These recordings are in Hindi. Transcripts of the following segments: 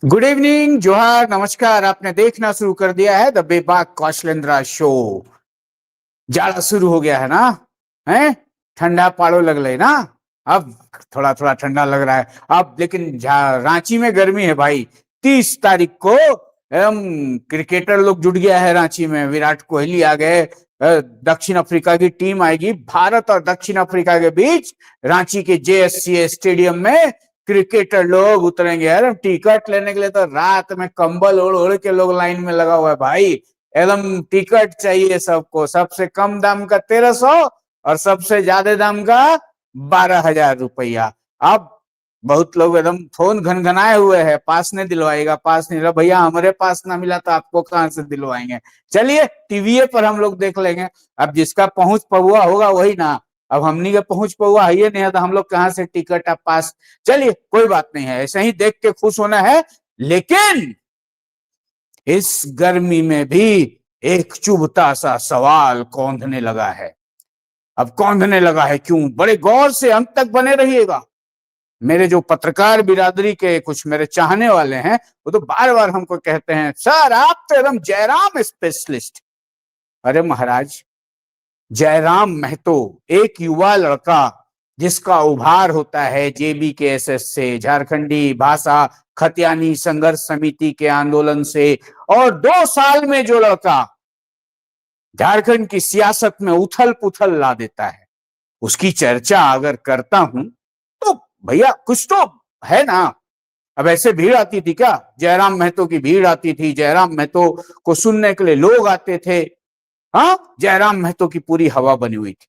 गुड इवनिंग, जोहार, नमस्कार। आपने देखना शुरू कर दिया है द बेबाक कौशलेंद्रा शो। जाड़ा शुरू हो गया है ना? हैं? ठंडा पाड़ो लग रहे ना? अब थोड़ा थोड़ा ठंडा लग रहा है अब, लेकिन रांची में गर्मी है भाई। 30 तारीख को एकदम क्रिकेटर लोग जुट गया है रांची में। विराट कोहली आ गए, दक्षिण अफ्रीका की टीम आएगी। भारत और दक्षिण अफ्रीका के बीच रांची के जेएससीए स्टेडियम में क्रिकेटर लोग उतरेंगे। यार टिकट लेने के लिए तो रात में कंबल ओढ़ ओढ़ के लोग लाइन में लगा हुआ है भाई। एकदम टिकट चाहिए सबको। सबसे कम दाम का 1300 और सबसे ज्यादा दाम का 12,000 रुपया। अब बहुत लोग एकदम फोन घनघनाए हुए हैं, पास नहीं दिलवाएगा, पास नहीं। रहा भैया, हमारे पास ना मिला तो आपको कहां से दिलवाएंगे? चलिए टीवीए पर हम लोग देख लेंगे। अब जिसका पहुंच पहुआ होगा वही ना। अब हमनी के पहुंच पहुआ है ये नहीं है तो हम लोग कहां से टिकट आप पास। चलिए कोई बात नहीं है, ऐसे ही देख के खुश होना है। लेकिन इस गर्मी में भी एक चुभता सा सवाल कौंधने लगा है। अब कौंधने लगा है क्यों? बड़े गौर से अंत तक बने रहिएगा। मेरे जो पत्रकार बिरादरी के कुछ मेरे चाहने वाले हैं वो तो बार बार हमको कहते हैं, सर आप तो एकदम जयराम स्पेशलिस्ट। अरे महाराज, जयराम महतो एक युवा लड़का जिसका उभार होता है जेबीकेएसएस से, झारखंडी भाषा खतियानी संघर्ष समिति के आंदोलन से, और 2 साल में जो लड़का झारखंड की सियासत में उथल पुथल ला देता है, उसकी चर्चा अगर करता हूं तो भैया कुछ तो है ना। अब ऐसे भीड़ आती थी क्या? जयराम महतो की भीड़ आती थी, जयराम महतो को सुनने के लिए लोग आते थे। हाँ, जयराम महतो की पूरी हवा बनी हुई थी।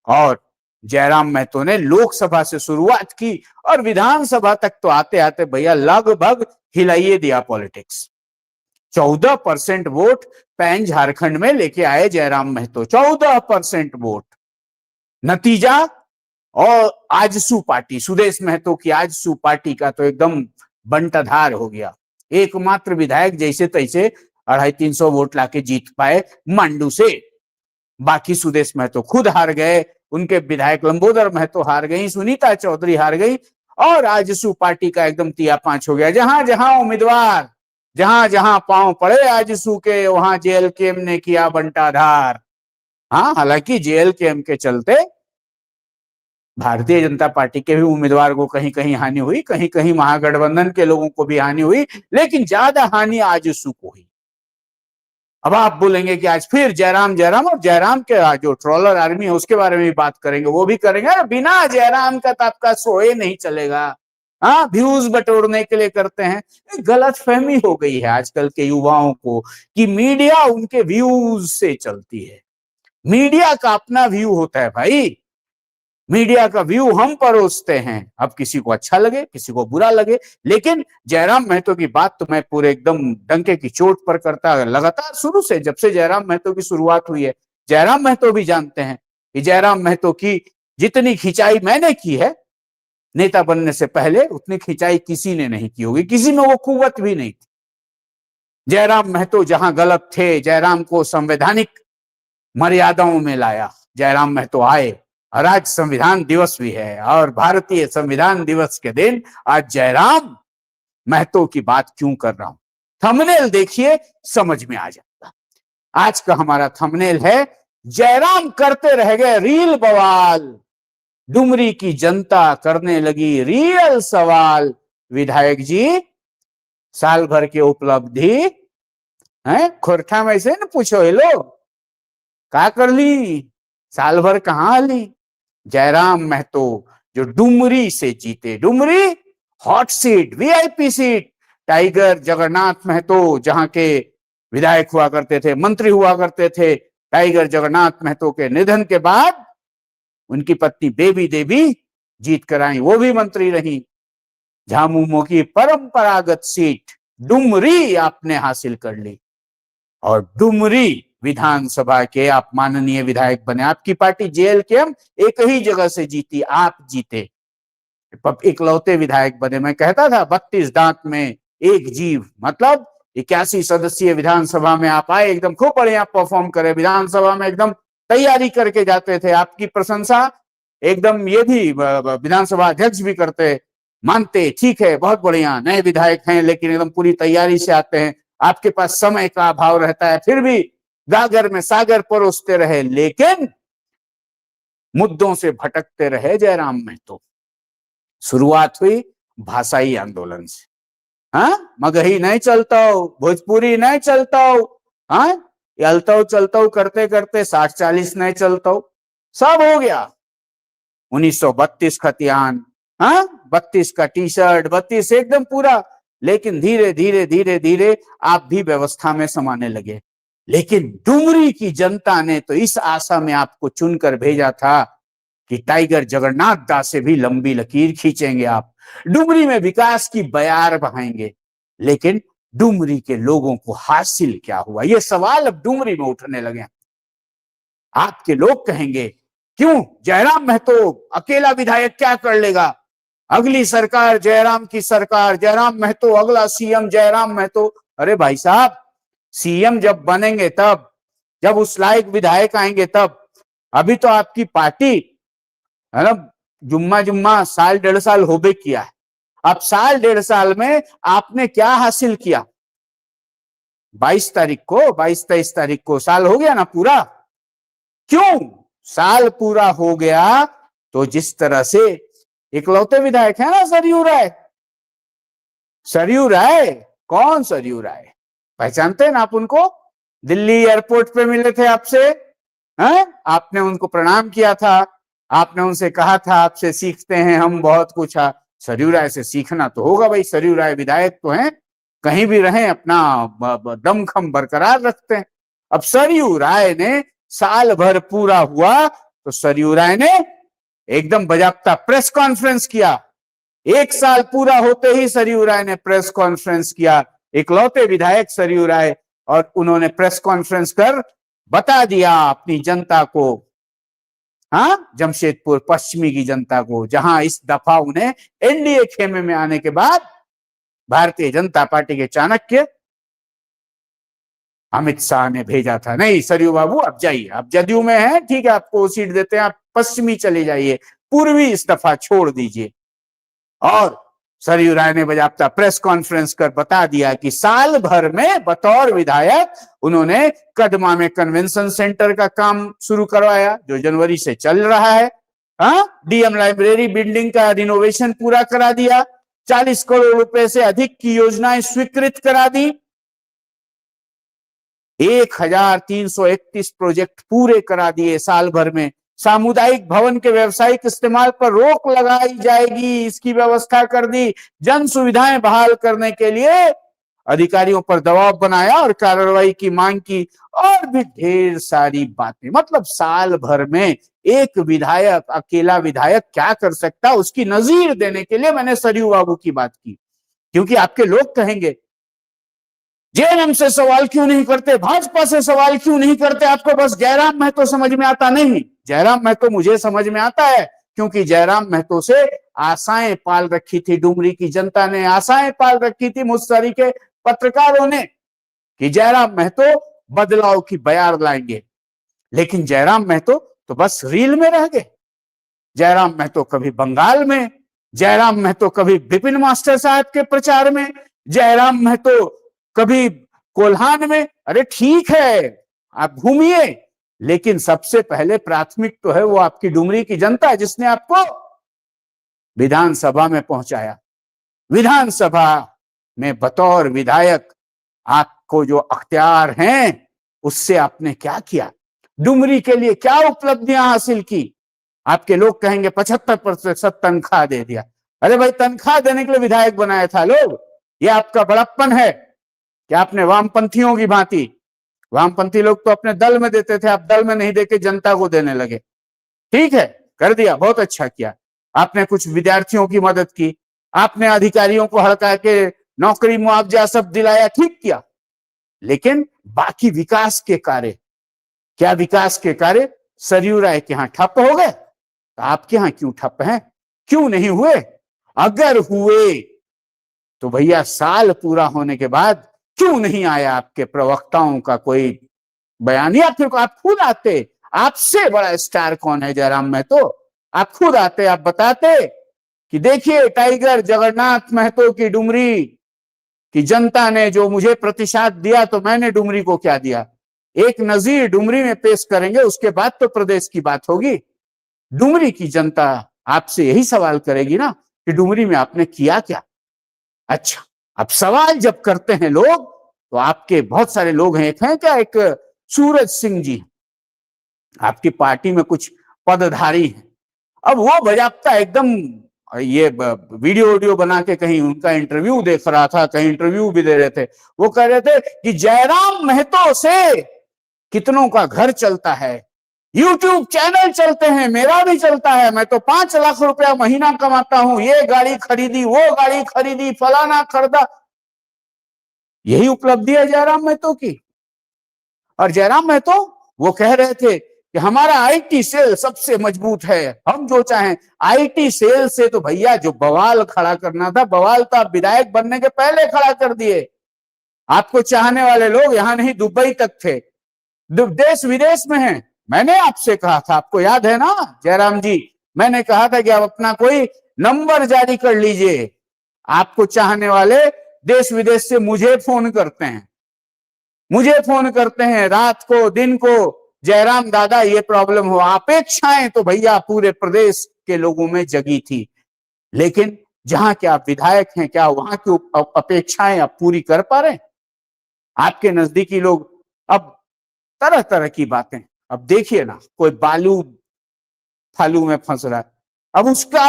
और जयराम महतो ने लोकसभा से शुरुआत की और विधानसभा तक तो आते आते भैया लगभग हिलाइए दिया पॉलिटिक्स। 14% वोट पैन झारखंड में लेके आए जयराम महतो। 14% वोट। नतीजा, और आजसू पार्टी, सुदेश महतो की आजसू पार्टी का तो एकदम बंटाधार हो गया। एकमात्र विधायक जैसे तैसे 250-300 वोट लाके जीत पाए मांडू से। बाकी सुदेश महतो खुद हार गए, उनके विधायक लंबोदर महतो हार गई, सुनीता चौधरी हार गई, और आजसू पार्टी का एकदम तिया पांच हो गया। जहां जहां उम्मीदवार, जहां जहां पांव पड़े आजसू के, वहां जेएलकेएम ने किया बंटाधार। हाँ, हालांकि जेएलकेएम के चलते भारतीय जनता पार्टी के भी उम्मीदवार को कहीं कहीं हानि हुई, कहीं कहीं महागठबंधन के लोगों को भी हानि हुई, लेकिन ज्यादा हानि आजसू को हुई। अब आप बोलेंगे कि आज फिर जयराम जयराम, और जयराम के जो ट्रोलर आर्मी है उसके बारे में भी बात करेंगे, वो भी करेंगे। बिना जयराम का तो आपका शो नहीं चलेगा। हाँ, व्यूज बटोरने के लिए करते हैं। गलत फहमी हो गई है आजकल के युवाओं को कि मीडिया उनके व्यूज से चलती है। मीडिया का अपना व्यू होता है भाई। मीडिया का व्यू हम परोसते हैं। अब किसी को अच्छा लगे, किसी को बुरा लगे, लेकिन जयराम महतो की बात तो मैं पूरे एकदम डंके की चोट पर करता लगातार शुरू से, जब से जयराम महतो की शुरुआत हुई है। जयराम महतो भी जानते हैं कि जयराम महतो की जितनी खिंचाई मैंने की है नेता बनने से पहले, उतनी खिंचाई किसी ने नहीं की होगी। किसी में वो कुव्वत भी नहीं थी। जयराम महतो जहां गलत थे, जयराम को संवैधानिक मर्यादाओं में लाया। जयराम महतो आए, और आज संविधान दिवस भी है, और भारतीय संविधान दिवस के दिन आज जयराम महतो की बात क्यों कर रहा हूं? थंबनेल देखिए, समझ में आ जाता। आज का हमारा थंबनेल है, जयराम करते रह गए रील बवाल, डुमरी की जनता करने लगी रियल सवाल। विधायक जी, साल भर की उपलब्धि है खोरठा में से न पूछो, ये लोग क्या कर ली, साल भर कहां ली? जयराम महतो जो डुमरी से जीते, Dumri hot seat, VIP seat. Tiger Jagannath Mahato जहां के विधायक हुआ करते थे, मंत्री हुआ करते थे। टाइगर जगन्नाथ महतो के निधन के बाद उनकी पत्नी बेबी देवी जीत कर आई, वो भी मंत्री रही। झामुमो की परंपरागत सीट डुमरी आपने हासिल कर ली, और डुमरी विधानसभा के आप माननीय विधायक बने। आपकी पार्टी जेएलकेएम एक ही जगह से जीती, आप जीते, इकलौते विधायक बने। मैं कहता था 32 दांत में एक जीव, मतलब 81 सदस्यीय विधानसभा में आप आए, एकदम खूब बढ़िया परफॉर्म करे, विधानसभा में एकदम तैयारी करके जाते थे। आपकी प्रशंसा एकदम ये भी विधानसभा अध्यक्ष भी करते मानते, ठीक है, बहुत बढ़िया, नए विधायक हैं लेकिन एकदम पूरी तैयारी से आते हैं, आपके पास समय का अभाव रहता है, फिर भी गागर में सागर परोसते रहे, लेकिन मुद्दों से भटकते रहे जयराम महतो। शुरुआत हुई भाषाई आंदोलन से। हाँ, मगही नहीं चलता हो, भोजपुरी नहीं चलता हो, हाँ, चलता चलता करते करते 60-40 नहीं चलता हो, सब हो गया। 1932 खतियान, हाँ, 32 का टी शर्ट, 32 एकदम पूरा। लेकिन धीरे धीरे धीरे धीरे आप भी व्यवस्था में समाने लगे। लेकिन डुमरी की जनता ने तो इस आशा में आपको चुनकर भेजा था कि टाइगर जगन्नाथ दास से भी लंबी लकीर खींचेंगे आप, डुमरी में विकास की बयार बहाएंगे। लेकिन डुमरी के लोगों को हासिल क्या हुआ, ये सवाल अब डुमरी में उठने लगे। आपके लोग कहेंगे क्यों जयराम महतो अकेला विधायक क्या कर लेगा, अगली सरकार जयराम की सरकार, जयराम महतो अगला सीएम जयराम महतो। अरे भाई साहब, सीएम जब बनेंगे तब, जब उस लायक विधायक आएंगे तब। अभी तो आपकी पार्टी है ना, जुम्मा जुम्मा साल 1.5 साल हो भी किया है। अब साल 1.5 साल में आपने क्या हासिल किया? 22 तारीख को, 22-23 तारीख को साल हो गया ना पूरा। क्यों साल पूरा हो गया? तो जिस तरह से इकलौते विधायक है ना सरयू राय, सरयू राय, कौन सरयू राय, पहचानते हैं ना आप उनको? दिल्ली एयरपोर्ट पे मिले थे आपसे, हैं? आपने उनको प्रणाम किया था, आपने उनसे कहा था आपसे सीखते हैं हम बहुत कुछ। सरयू राय से सीखना तो होगा भाई, सरयू राय विधायक तो हैं, कहीं भी रहें अपना दमखम बरकरार रखते हैं। अब सरयू राय ने साल भर पूरा हुआ तो सरयू राय ने एकदम बजाबता प्रेस कॉन्फ्रेंस किया। 1 साल पूरा होते ही सरयू राय ने प्रेस कॉन्फ्रेंस किया, इकलौते विधायक सरयू राय, और उन्होंने प्रेस कॉन्फ्रेंस कर बता दिया अपनी जनता को, हाँ, जमशेदपुर पश्चिमी की जनता को, जहां इस दफा उन्हें एनडीए खेमे में आने के बाद भारतीय जनता पार्टी के चाणक्य अमित शाह ने भेजा था, नहीं सरयू बाबू अब जाइए, आप जदयू में हैं, ठीक है, आपको सीट देते हैं, आप पश्चिमी चले जाइए, पूर्वी इस दफा छोड़ दीजिए। और सरयू राय ने बजाबता प्रेस कॉन्फ्रेंस कर बता दिया कि साल भर में बतौर विधायक उन्होंने कदमा में कन्वेंशन सेंटर का काम शुरू करवाया, जो जनवरी से चल रहा है। हाँ, डीएम लाइब्रेरी बिल्डिंग का रिनोवेशन पूरा करा दिया, 40 करोड़ रुपए से अधिक की योजनाएं स्वीकृत करा दी, 1331 प्रोजेक्ट पूरे करा दिए साल भर में। सामुदायिक भवन के व्यवसायिक इस्तेमाल पर रोक लगाई जाएगी, इसकी व्यवस्था कर दी। जन सुविधाएं बहाल करने के लिए अधिकारियों पर दबाव बनाया और कार्रवाई की मांग की, और भी ढेर सारी बातें। मतलब साल भर में एक विधायक, अकेला विधायक क्या कर सकता, उसकी नजीर देने के लिए मैंने सरयू बाबू की बात की। क्योंकि आपके लोग कहेंगे जेएमएम से सवाल क्यों नहीं करते, भाजपा से सवाल क्यों नहीं करते, आपको बस जयराम महतो समझ में आता। नहीं, जयराम महतो मुझे समझ में आता है, क्योंकि जयराम महतो से आशाएं पाल रखी थी डुमरी की जनता ने, आशाएं पाल रखी थी मुझ तरीके पत्रकारों ने कि जयराम महतो बदलाव की बयार लाएंगे। लेकिन जयराम महतो तो बस रील में रह गए। जयराम महतो कभी बंगाल में, जयराम महतो कभी विपिन मास्टर साहब के प्रचार में, जयराम महतो कभी कोल्हान में। अरे ठीक है, आप घूमिए, लेकिन सबसे पहले प्राथमिक तो है वो आपकी डुमरी की जनता, जिसने आपको विधानसभा में पहुंचाया। विधानसभा में बतौर विधायक आपको जो अख्तियार हैं, उससे आपने क्या किया, डुमरी के लिए क्या उपलब्धियां हासिल की? आपके लोग कहेंगे 75% तनख्वाह दे दिया। अरे भाई, तनख्वाह देने के लिए विधायक बनाया था लोग, ये आपका बड़प्पन है कि आपने वामपंथियों की भांति, वामपंथी लोग तो अपने दल में देते थे, आप दल में नहीं देके जनता को देने लगे। ठीक है, कर दिया, बहुत अच्छा किया। आपने कुछ विद्यार्थियों की मदद की, आपने अधिकारियों को हड़का के नौकरी मुआवजा सब दिलाया, ठीक किया। लेकिन बाकी विकास के कार्य, क्या विकास के कार्य सरयू राय के यहां ठप हो गए? तो आपके यहां क्यों ठप हैं? क्यों नहीं हुए? अगर हुए तो भैया साल पूरा होने के बाद क्यों नहीं आया आपके प्रवक्ताओं का कोई बयान, या फिर आप खुद आते? आपसे बड़ा स्टार कौन है जयराम महतो? आप खुद आते, आप बताते कि देखिए टाइगर जगन्नाथ महतो की डुमरी की जनता ने जो मुझे प्रतिशत दिया तो मैंने डुमरी को क्या दिया। एक नजीर डुमरी में पेश करेंगे, उसके बाद तो प्रदेश की बात होगी। डुमरी की जनता आपसे यही सवाल करेगी ना कि डुमरी में आपने किया क्या। अच्छा, अब सवाल जब करते हैं लोग तो आपके बहुत सारे लोग हैं, एक हैं क्या, एक सूरज सिंह जी आपकी पार्टी में कुछ पदधारी हैं। अब वो बजाबता एकदम ये वीडियो वीडियो बना के कहीं उनका इंटरव्यू देख रहा था, कहीं इंटरव्यू भी दे रहे थे, वो कह रहे थे कि जयराम महतो से कितनों का घर चलता है, यूट्यूब चैनल चलते हैं, मेरा भी चलता है, मैं तो 5 लाख रुपया महीना कमाता हूं, ये गाड़ी खरीदी, वो गाड़ी खरीदी, फलाना खरीदा। यही उपलब्धि है जयराम महतो की। और जयराम महतो वो कह रहे थे कि हमारा आईटी सेल सबसे मजबूत है, हम जो चाहें। आईटी सेल से तो भैया जो बवाल खड़ा करना था, बवाल तो आप विधायक बनने के पहले खड़ा कर दिए। आपको चाहने वाले लोग यहां नहीं दुबई तक थे, देश विदेश में हैं। मैंने आपसे कहा था, आपको याद है ना जयराम जी, मैंने कहा था कि आप अपना कोई नंबर जारी कर लीजिए। आपको चाहने वाले देश विदेश से मुझे फोन करते हैं, मुझे फोन करते हैं रात को दिन को, जयराम दादा ये प्रॉब्लम हो। अपेक्षाएं तो भैया पूरे प्रदेश के लोगों में जगी थी, लेकिन जहां के आप विधायक हैं, क्या वहां की अपेक्षाएं आप पूरी कर पा रहे हैं? आपके नजदीकी लोग अब तरह तरह की बातें, अब देखिए ना, कोई बालू फालू में फंस रहा है, अब उसका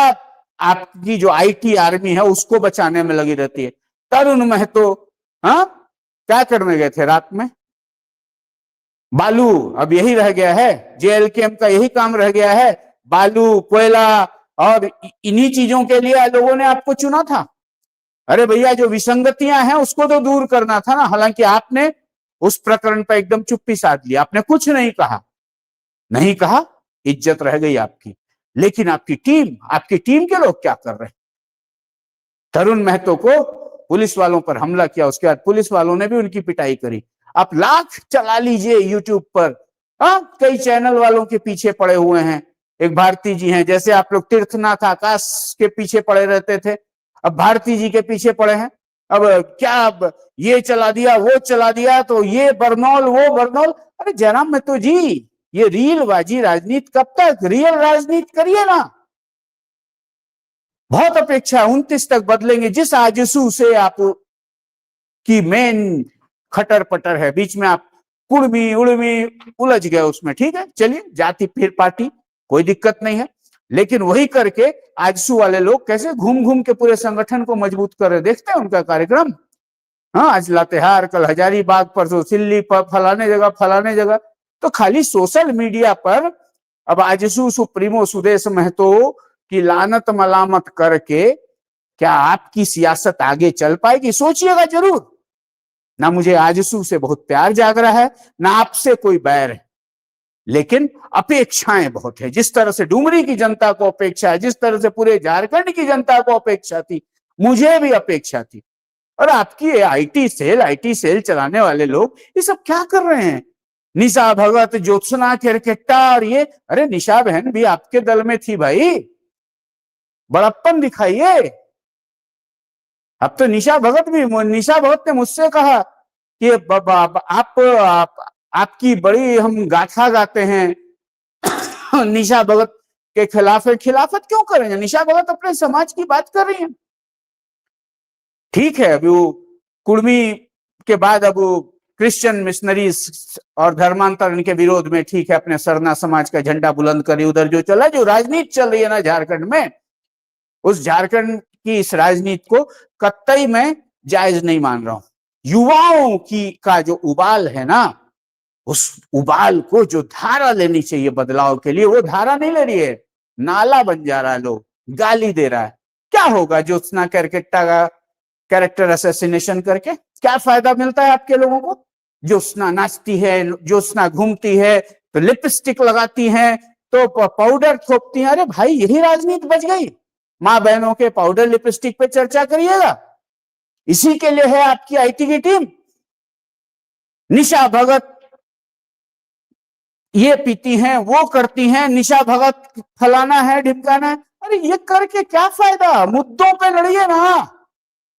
आपकी जो आईटी आर्मी है उसको बचाने में लगी रहती है। तरुण महतो हाँ क्या करने गए थे रात में? बालू अब यही रह गया है, जेएलकेएम का यही काम रह गया है, बालू कोयला, और इन्हीं चीजों के लिए लोगों ने आपको चुना था। अरे भैया जो विसंगतियां हैं उसको तो दूर करना था ना। हालांकि आपने उस प्रकरण पर एकदम चुप्पी साध ली, आपने कुछ नहीं कहा, नहीं कहा, इज्जत रह गई आपकी। लेकिन आपकी टीम के लोग क्या कर रहे हैं? तरुण महतो को पुलिस वालों पर हमला किया, उसके बाद पुलिस वालों ने भी उनकी पिटाई करी। आप लाख चला लीजिए यूट्यूब पर, कई चैनल वालों के पीछे पड़े हुए हैं। एक भारती जी हैं, जैसे आप लोग तीर्थनाथ आकाश के पीछे पड़े रहते थे, अब भारती जी के पीछे पड़े हैं। अब क्या, अब ये चला दिया, वो चला दिया, तो ये बरनौल, वो बरनौल। अरे जयराम महतो जी, ये रीलबाजी राजनीति कब तक? रियल राजनीति करिए ना। बहुत अपेक्षा 29 तक बदलेंगे। जिस आजसू से आप की मेन खटर पटर है, बीच में आप कुड़मी उड़मी उलझ गए उसमें, ठीक है, चलिए जाति फिर पार्टी, कोई दिक्कत नहीं है। लेकिन वही करके आजसू वाले लोग कैसे घूम घूम के पूरे संगठन को मजबूत कर रहे, देखते हैं उनका कार्यक्रम। हाँ, आज लातेहार, कल हजारीबाग, परसों सिल्ली, पर फलाने जगह। तो खाली सोशल मीडिया पर अब आजसू सुप्रीमो सुदेश महतो की लानत मलामत करके क्या आपकी सियासत आगे चल पाएगी? सोचिएगा जरूर। ना मुझे आजसू से बहुत प्यार जाग रहा है, ना आपसे कोई बैर है, लेकिन अपेक्षाएं बहुत है। जिस तरह से डुमरी की जनता को अपेक्षा है, जिस तरह से पूरे झारखंड की जनता को अपेक्षा थी, मुझे भी अपेक्षा थी। और आपकी आईटी सेल चलाने वाले लोग ये सब क्या कर रहे हैं? निशा भगत, ज्योत्सना केरकेट्टा, और ये, अरे निशा बहन भी आपके दल में थी भाई, बड़प्पन दिखाइए। अब तो निशा भगत ने मुझसे कहा कि आपकी बड़ी हम गाथा गाते हैं निशा भगत के खिलाफ है। खिलाफत क्यों करेंगे? निशा भगत अपने समाज की बात कर रही है, ठीक है। अभी वो कुर्मी के बाद अब वो क्रिश्चियन मिशनरीज और धर्मांतरण के विरोध में, ठीक है, अपने सरना समाज का झंडा बुलंद करी। उधर जो चला, जो राजनीति चल रही है ना झारखंड में, उस झारखंड की इस राजनीति को कतई मैं जायज नहीं मान रहा हूं। युवाओं की का जो उबाल है ना, उस उबाल को जो धारा लेनी चाहिए बदलाव के लिए, वो धारा नहीं ले रही है, नाला बन जा रहा है, लोग गाली दे रहा है। क्या होगा ज्योत्सना केरकेट्टा का कैरेक्टर असैसिनेशन करके? क्या फायदा मिलता है आपके लोगों को? ज्योत्सना नाचती है, ज्योत्सना घूमती है तो लिपस्टिक लगाती है, तो पाउडर थोपती है। अरे भाई, यही राजनीति बच गई। मां बहनों के पाउडर लिपस्टिक पे चर्चा करिएगा, इसी के लिए है आपकी आईटी की टीम। निशा भगत ये पीती हैं, वो करती हैं, निशा भगत फलाना है ढिमकाना है। अरे ये करके क्या फायदा, मुद्दों पे लड़िए ना,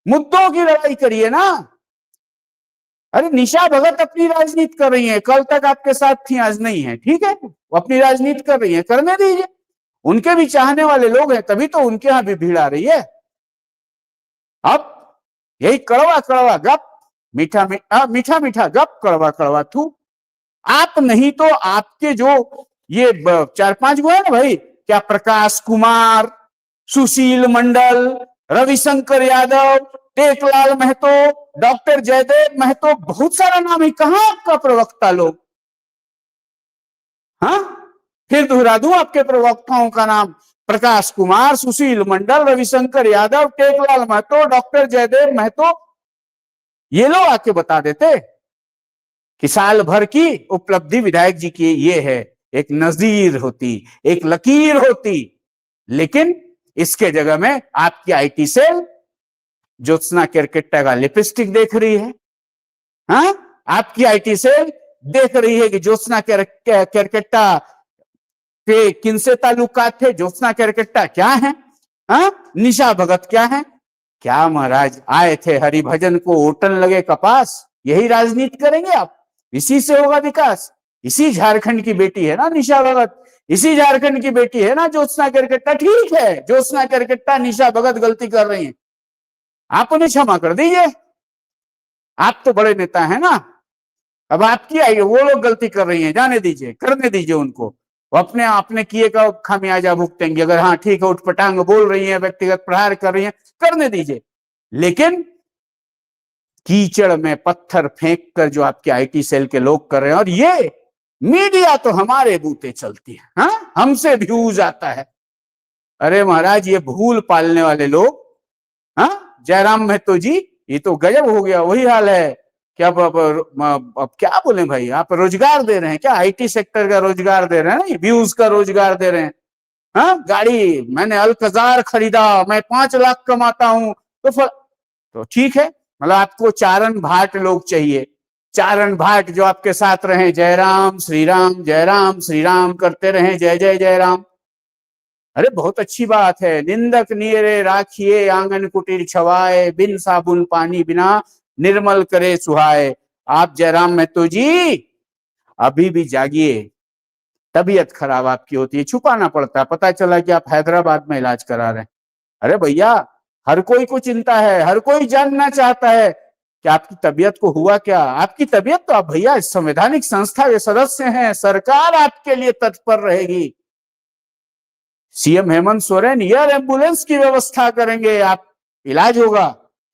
मुद्दों की लड़ाई करिए ना। अरे निशा भगत अपनी राजनीति कर रही है, कल तक आपके साथ थी, आज नहीं है, ठीक है, वो अपनी राजनीति कर रही है, करने दीजिए, उनके भी चाहने वाले लोग हैं, तभी तो उनके यहां भी भीड़ आ रही है। अब यही कड़वा कड़वा गप, मीठा मीठा मीठा गप, कड़वा कड़वा थू। आप नहीं तो आपके जो ये 4-5 गो है ना भाई, क्या प्रकाश कुमार, सुशील मंडल, रविशंकर यादव, टेकलाल महतो, डॉक्टर जयदेव महतो, बहुत सारा नाम है, कहां आपका प्रवक्ता लोग? हाँ, फिर दोहरा दूं आपके प्रवक्ताओं का नाम, प्रकाश कुमार, सुशील मंडल, रविशंकर यादव, टेकलाल महतो, डॉक्टर जयदेव महतो, ये लोग आके बता देते कि साल भर की उपलब्धि विधायक जी की ये है, एक नजीर होती, एक लकीर होती, लेकिन इसके जगह में आपकी आईटी सेल ज्योत्सना केरकेट्टा का लिपस्टिक देख रही है। हाँ, आपकी आईटी सेल देख रही है कि ज्योत्सना केरकेट्टा के किनसे ताल्लुकात थे, ज्योत्सना केरकेट्टा क्या है, हाँ, निशा भगत क्या है। क्या महाराज, आए थे हरिभजन को ओटन लगे कपास, यही राजनीति करेंगे आप? इसी से होगा विकास? इसी झारखंड की बेटी है ना निशा भगत, इसी झारखंड की बेटी है ना ज्योत्सना केरकेट्टा। ठीक है, ज्योत्सना केरकेट्टा, निशा भगत गलती कर रही हैं, आप उन्हें क्षमा कर दीजिए, आप तो बड़े नेता है ना, अब आपकी आई, वो लोग गलती कर रही हैं, जाने दीजिए, करने दीजिए उनको, वो अपने आपने किए का खामियाजा भुगतेंगे। अगर हाँ ठीक है, उठपटांग बोल रही है, व्यक्तिगत प्रहार कर रही है, करने दीजिए, लेकिन कीचड़ में पत्थर फेंक कर जो आपके आईटी सेल के लोग कर रहे हैं, और ये मीडिया तो हमारे बूते चलती है, हाँ, हमसे व्यूज आता है। अरे महाराज, ये भूल पालने वाले लोग, हाँ, जयराम महतो जी, ये तो गजब हो गया, वही हाल है क्या? अब क्या बोले भाई, आप रोजगार दे रहे हैं क्या? आईटी सेक्टर का रोजगार दे रहे हैं ना, व्यूज का रोजगार दे रहे हैं। हाँ, गाड़ी मैंने अल्कजार खरीदा, मैं 5 लाख कमाता हूं, तो ठीक है, मतलब आपको चारण भाट लोग चाहिए, चारण भाट जो आपके साथ रहे, जयराम श्री राम करते रहे, जय जय जयराम। अरे बहुत अच्छी बात है, निंदक नियरे राखिए, आंगन कुटीर छवाए, बिन साबुन पानी बिना निर्मल करे सुहाए। आप जयराम महतो जी अभी भी जागिए, तबीयत खराब आपकी होती है, छुपाना पड़ता है, पता चला कि आप हैदराबाद में इलाज करा रहे हैं। अरे भैया, हर कोई को चिंता है, हर कोई जानना चाहता है कि आपकी तबीयत को हुआ क्या। आपकी तबीयत तो, आप भैया संवैधानिक संस्था के सदस्य हैं, सरकार आपके लिए तत्पर रहेगी। CM Hemant Soren air ambulance की व्यवस्था करेंगे, आप इलाज होगा,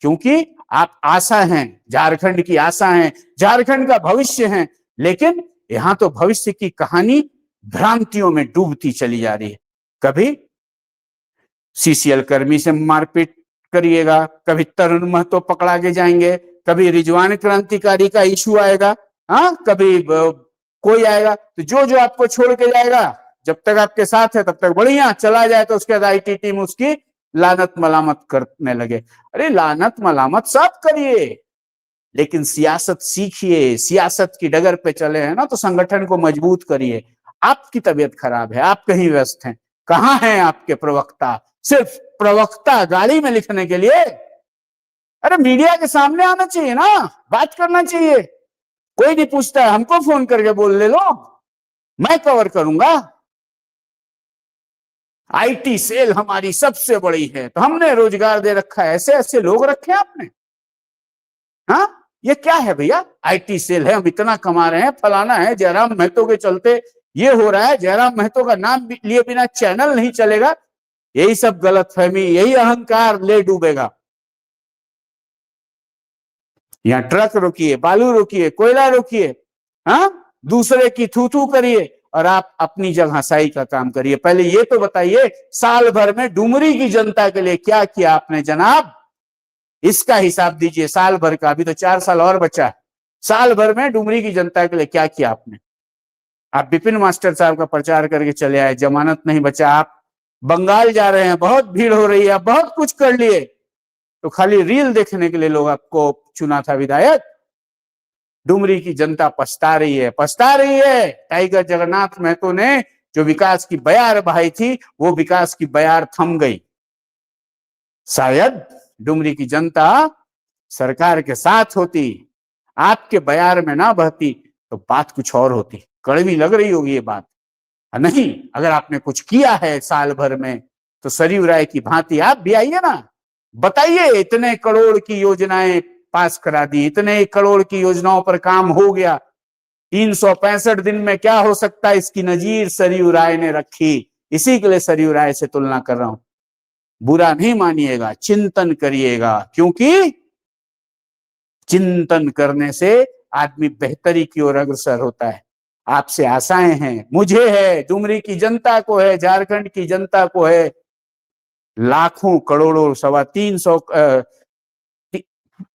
क्योंकि आप आशा हैं, झारखंड की आशा हैं, झारखंड का भविष्य हैं। लेकिन यहां तो भविष्य की कहानी भ्रांतियों में डूबती चली जा रही है। कभी सीसीएल कर्मी से मारपीट करिएगा, कभी तरुण महतो पकड़ा के जाएंगे, कभी रिजवान क्रांतिकारी का इशू आएगा, हाँ, कभी कोई आएगा, तो जो जो आपको छोड़ के जाएगा, जब तक आपके साथ है तब तक बढ़िया, चला जाए तो उसके बाद आईटी टीम उसकी लानत मलामत करने लगे। अरे लानत मलामत सब करिए, लेकिन सियासत सीखिए, सियासत की डगर पे चले हैं ना, तो संगठन को मजबूत करिए। आपकी तबीयत खराब है, आप कहीं व्यस्त हैं, कहां हैं आपके प्रवक्ता? सिर्फ प्रवक्ता गाड़ी में लिखने के लिए? अरे मीडिया के सामने आना चाहिए ना, बात करना चाहिए, कोई नहीं पूछता है, हमको फोन करके बोल ले लो, मैं कवर करूंगा। आईटी सेल हमारी सबसे बड़ी है, तो हमने रोजगार दे रखा है, ऐसे ऐसे लोग रखे आपने? हाँ, ये क्या है भैया? आईटी सेल है, हम इतना कमा रहे हैं, फलाना है, जयराम महतो के चलते ये हो रहा है, जयराम महतो का नाम लिए बिना चैनल नहीं चलेगा, यही सब गलतफहमी, यही अहंकार ले डूबेगा। यहाँ ट्रक रोकिए, बालू रोकिए, कोयला रोकिए, हाँ, दूसरे की थू थू करिए, और आप अपनी जगहसाई का काम करिए। पहले ये तो बताइए, साल भर में डुमरी की जनता के लिए क्या किया आपने जनाब? इसका हिसाब दीजिए, साल भर का, अभी तो 4 साल और बचा है, साल भर में डुमरी की जनता के लिए क्या किया आपने? आप विपिन मास्टर साहब का प्रचार करके चले आए, जमानत नहीं बचा, आप बंगाल जा रहे हैं, बहुत भीड़ हो रही है, बहुत कुछ कर लिए, तो खाली रील देखने के लिए लोग आपको चुना था विधायक। डुमरी की जनता पछता रही है, पछता रही है। टाइगर जगन्नाथ महतो ने जो विकास की बयार बहाई थी वो विकास की बयार थम गई। शायद डुमरी की जनता सरकार के साथ होती, आपके बयार में ना बहती तो बात कुछ और होती। कड़वी लग रही होगी ये बात, नहीं अगर आपने कुछ किया है साल भर में तो सरयू राय की भांति आप भी आइए ना, बताइए इतने करोड़ की योजनाएं पास करा दी, इतने करोड़ की योजनाओं पर काम हो गया, 365 दिन में क्या हो सकता है इसकी नजीर सरयू राय ने रखी। इसी के लिए सरयू राय से तुलना कर रहा हूं। बुरा नहीं मानिएगा, चिंतन करिएगा, क्योंकि चिंतन करने से आदमी बेहतरी की ओर अग्रसर होता है। आपसे आशाएं हैं, मुझे है, डुमरी की जनता को है, झारखंड की जनता को है, लाखों करोड़ों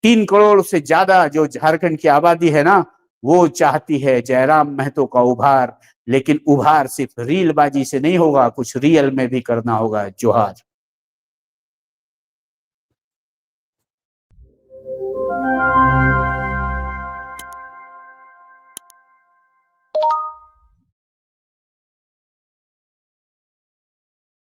3 करोड़ से ज्यादा जो झारखंड की आबादी है ना, वो चाहती है जयराम महतो का उभार। लेकिन उभार सिर्फ रीलबाजी से नहीं होगा, कुछ रियल में भी करना होगा। जोहार।